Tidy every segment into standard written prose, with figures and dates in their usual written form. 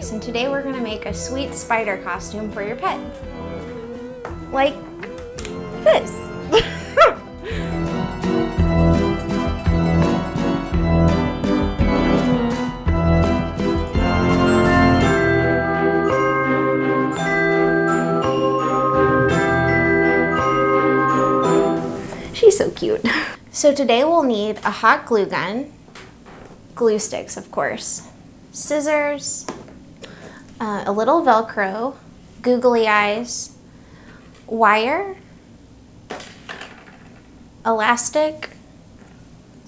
Paradise, and today we're gonna make a sweet spider costume for your pet. Like this. She's so cute. So today we'll need a hot glue gun, glue sticks of course, scissors, a little Velcro, googly eyes, wire, elastic,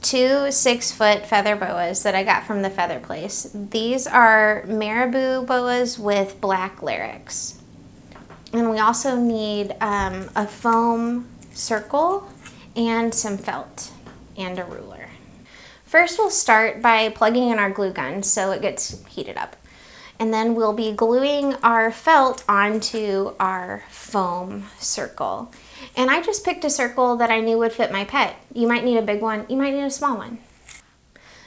2 6-foot feather boas that I got from the feather place. These are Marabou boas with black Lurex. And we also need a foam circle and some felt and a ruler. First we'll start by plugging in our glue gun so it gets heated up. And then we'll be gluing our felt onto our foam circle. And I just picked a circle that I knew would fit my pet. You might need a big one, you might need a small one.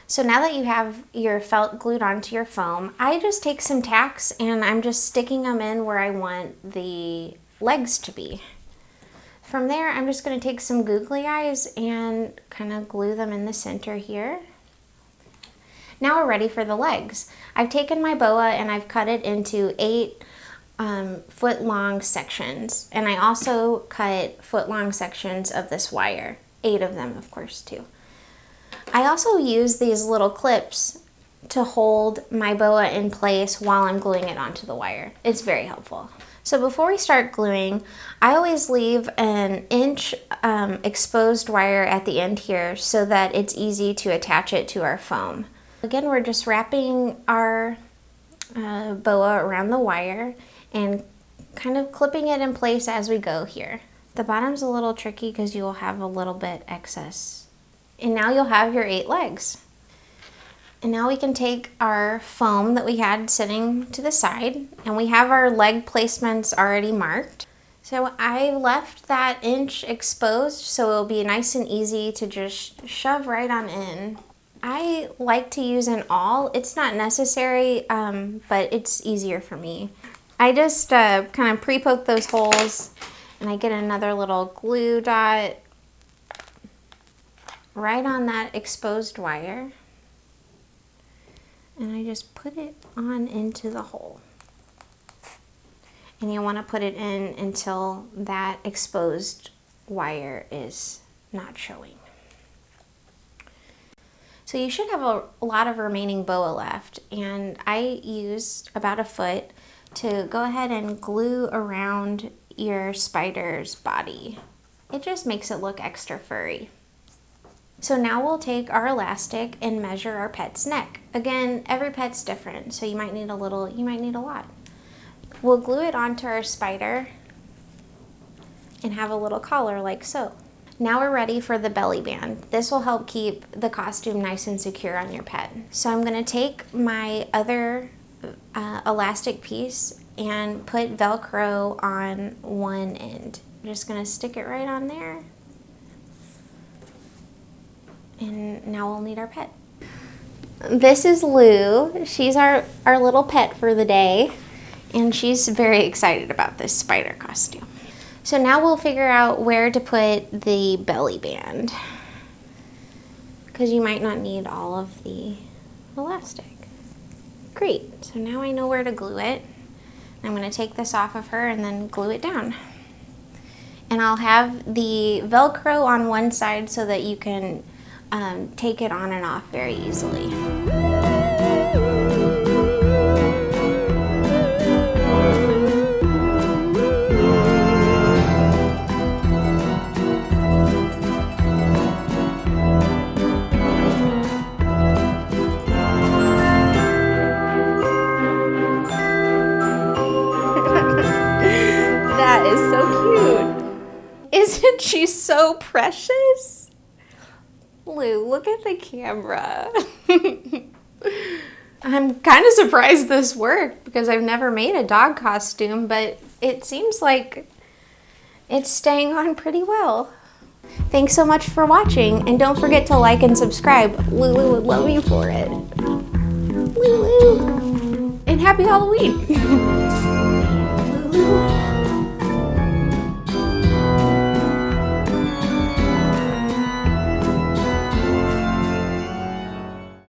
So now that you have your felt glued onto your foam, I just take some tacks and I'm just sticking them in where I want the legs to be. From there, I'm just going to take some googly eyes and kind of glue them in the center here. Now we're ready for the legs. I've taken my boa and I've cut it into 8 foot long sections. And I also cut foot long sections of this wire. 8 of them, of course, too. I also use these little clips to hold my boa in place while I'm gluing it onto the wire. It's very helpful. So before we start gluing, I always leave an inch exposed wire at the end here so that it's easy to attach it to our foam. Again, we're just wrapping our boa around the wire and kind of clipping it in place as we go here. The bottom's a little tricky because you'll have a little bit excess. And now you'll have your 8 legs. And now we can take our foam that we had sitting to the side, and we have our leg placements already marked. So I left that inch exposed so it'll be nice and easy to just shove right on in. I like to use an awl. It's not necessary, but it's easier for me. I just kind of pre-poke those holes, and I get another little glue dot right on that exposed wire. And I just put it on into the hole. And you want to put it in until that exposed wire is not showing. So you should have a lot of remaining boa left, and I used about 1 foot to go ahead and glue around your spider's body. It just makes it look extra furry. So now we'll take our elastic and measure our pet's neck. Again, every pet's different, so you might need a little, you might need a lot. We'll glue it onto our spider and have a little collar like so. Now we're ready for the belly band. This will help keep the costume nice and secure on your pet. So I'm gonna take my other elastic piece and put Velcro on one end. I'm just gonna stick it right on there. And now we'll need our pet. This is Lou. She's our little pet for the day, and she's very excited about this spider costume. So now we'll figure out where to put the belly band, because you might not need all of the elastic. Great, so now I know where to glue it. I'm gonna take this off of her and then glue it down. And I'll have the Velcro on one side so that you can take it on and off very easily. That is so cute. Isn't she so precious? Lou, look at the camera. I'm kind of surprised this worked because I've never made a dog costume, but it seems like it's staying on pretty well. Thanks so much for watching, and don't forget to like and subscribe. Lulu would love you for it. Lulu. and happy Halloween.